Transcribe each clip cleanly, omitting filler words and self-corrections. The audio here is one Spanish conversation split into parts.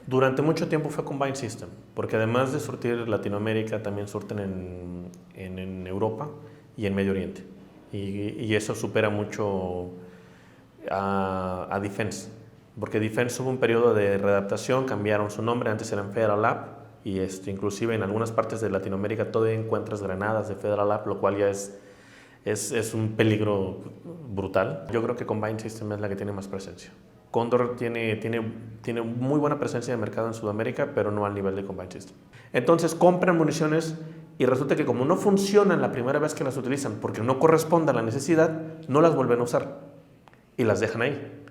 Durante mucho tiempo fue Combined System, porque además de surtir Latinoamérica, también surten en Europa y en Medio Oriente. Y eso supera mucho a Defense, porque Defense hubo un periodo de readaptación, cambiaron su nombre, antes eran Federal Lab, y inclusive en algunas partes de Latinoamérica todavía encuentras granadas de Federal Lab, lo cual ya es un peligro brutal. Yo creo que Combined System es la que tiene más presencia. Condor tiene muy buena presencia de mercado en Sudamérica, pero no al nivel de Combined System. Entonces compran municiones y resulta que como no funcionan la primera vez que las utilizan porque no corresponde a la necesidad, no las vuelven a usar y las dejan ahí.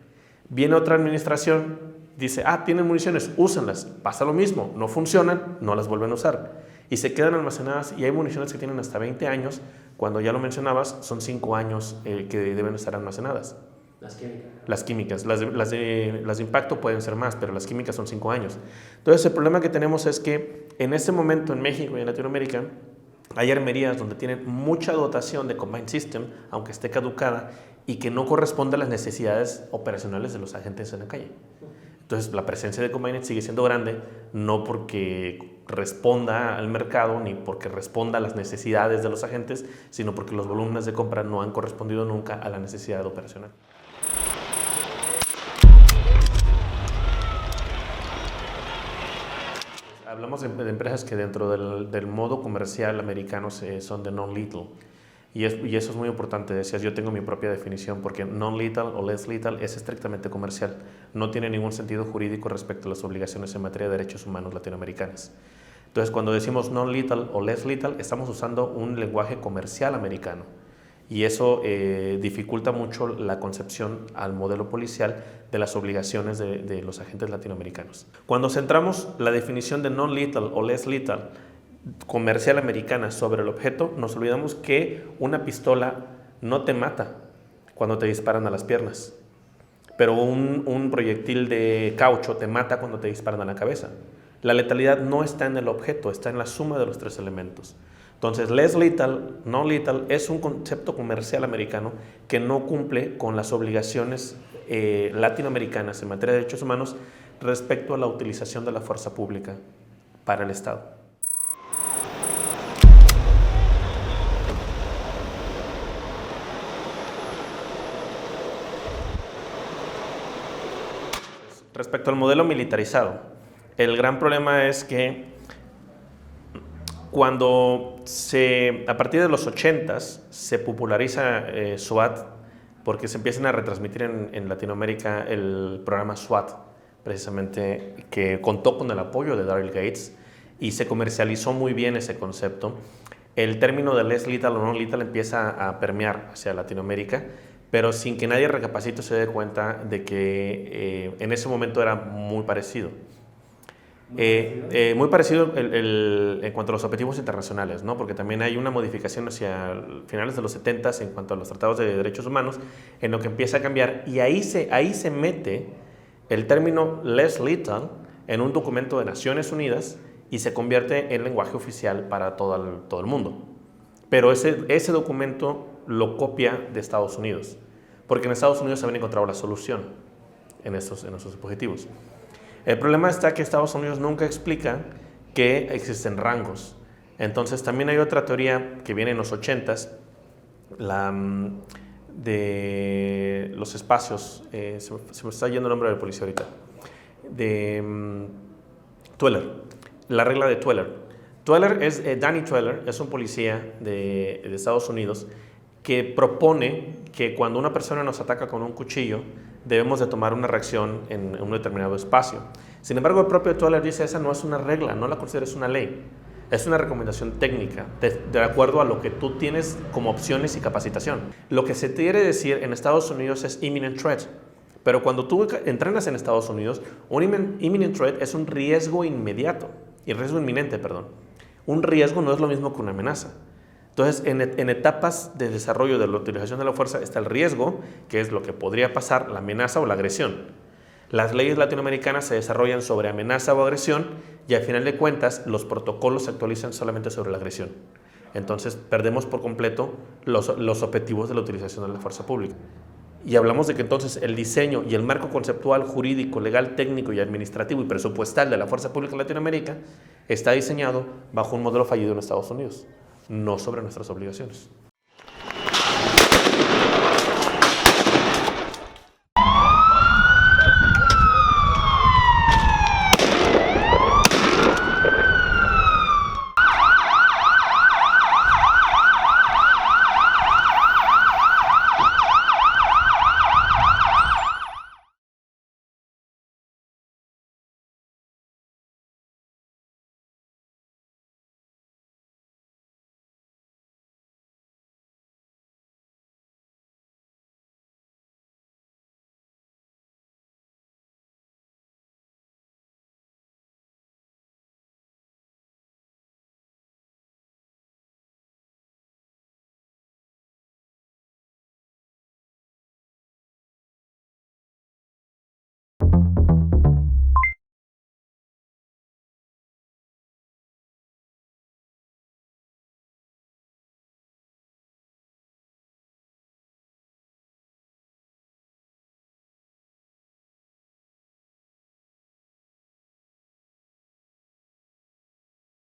Viene otra administración, dice, tienen municiones, úsenlas. Pasa lo mismo, no funcionan, no las vuelven a usar. Y se quedan almacenadas y hay municiones que tienen hasta 20 años, cuando ya lo mencionabas, son 5 años que deben estar almacenadas. Las químicas. Las de impacto pueden ser más, pero las químicas son 5 años. Entonces el problema que tenemos es que en este momento en México y en Latinoamérica hay armerías donde tienen mucha dotación de Combined System, aunque esté caducada, y que no corresponde a las necesidades operacionales de los agentes en la calle. Entonces la presencia de Combined sigue siendo grande, no porque responda al mercado ni porque responda a las necesidades de los agentes, sino porque los volúmenes de compra no han correspondido nunca a la necesidad operacional. Hablamos de empresas que dentro del modo comercial americano son de non-lethal. Y eso es muy importante. Decías, yo tengo mi propia definición porque non-lethal o less lethal es estrictamente comercial. No tiene ningún sentido jurídico respecto a las obligaciones en materia de derechos humanos latinoamericanas. Entonces, cuando decimos non-lethal o less lethal, estamos usando un lenguaje comercial americano. Y eso dificulta mucho la concepción al modelo policial de las obligaciones de los agentes latinoamericanos. Cuando centramos la definición de non-lethal o less lethal comercial americana sobre el objeto, nos olvidamos que una pistola no te mata cuando te disparan a las piernas, pero un proyectil de caucho te mata cuando te disparan a la cabeza. La letalidad no está en el objeto, está en la suma de los 3 elementos. Entonces, less lethal, no lethal, es un concepto comercial americano que no cumple con las obligaciones latinoamericanas en materia de derechos humanos respecto a la utilización de la fuerza pública para el Estado. Respecto al modelo militarizado, el gran problema es que cuando a partir de los 80s se populariza SWAT, porque se empiezan a retransmitir en Latinoamérica el programa SWAT, precisamente, que contó con el apoyo de Daryl Gates y se comercializó muy bien ese concepto. El término de less lethal o no lethal empieza a permear hacia Latinoamérica, pero sin que nadie recapacite o se dé cuenta de que en ese momento era muy parecido. Muy parecido en cuanto a los objetivos internacionales, ¿no? Porque también hay una modificación hacia finales de los 70s en cuanto a los tratados de derechos humanos, en lo que empieza a cambiar, y ahí se mete el término less lethal en un documento de Naciones Unidas y se convierte en lenguaje oficial para todo el mundo. Pero ese documento lo copia de Estados Unidos, porque en Estados Unidos se habían encontrado la solución en esos objetivos. El problema está que Estados Unidos nunca explica que existen rangos. Entonces también hay otra teoría que viene en los 80s, de los espacios, se me está yendo el nombre del policía ahorita, de Tweller, la regla de Tweller. Danny Tweller es un policía de Estados Unidos que propone que cuando una persona nos ataca con un cuchillo debemos de tomar una reacción en un determinado espacio. Sin embargo, el propio Tweller dice esa no es una regla, no la consideres una ley, es una recomendación técnica de acuerdo a lo que tú tienes como opciones y capacitación. Lo que se quiere decir en Estados Unidos es imminent threat, pero cuando tú entrenas en Estados Unidos, un imminent threat es un riesgo inmediato, riesgo inminente, perdón. Un riesgo no es lo mismo que una amenaza. Entonces, en etapas de desarrollo de la utilización de la fuerza está el riesgo, que es lo que podría pasar, la amenaza o la agresión. Las leyes latinoamericanas se desarrollan sobre amenaza o agresión y al final de cuentas los protocolos se actualizan solamente sobre la agresión. Entonces, perdemos por completo los objetivos de la utilización de la fuerza pública. Y hablamos de que entonces el diseño y el marco conceptual, jurídico, legal, técnico y administrativo y presupuestal de la Fuerza Pública de Latinoamérica está diseñado bajo un modelo fallido en Estados Unidos, no sobre nuestras obligaciones.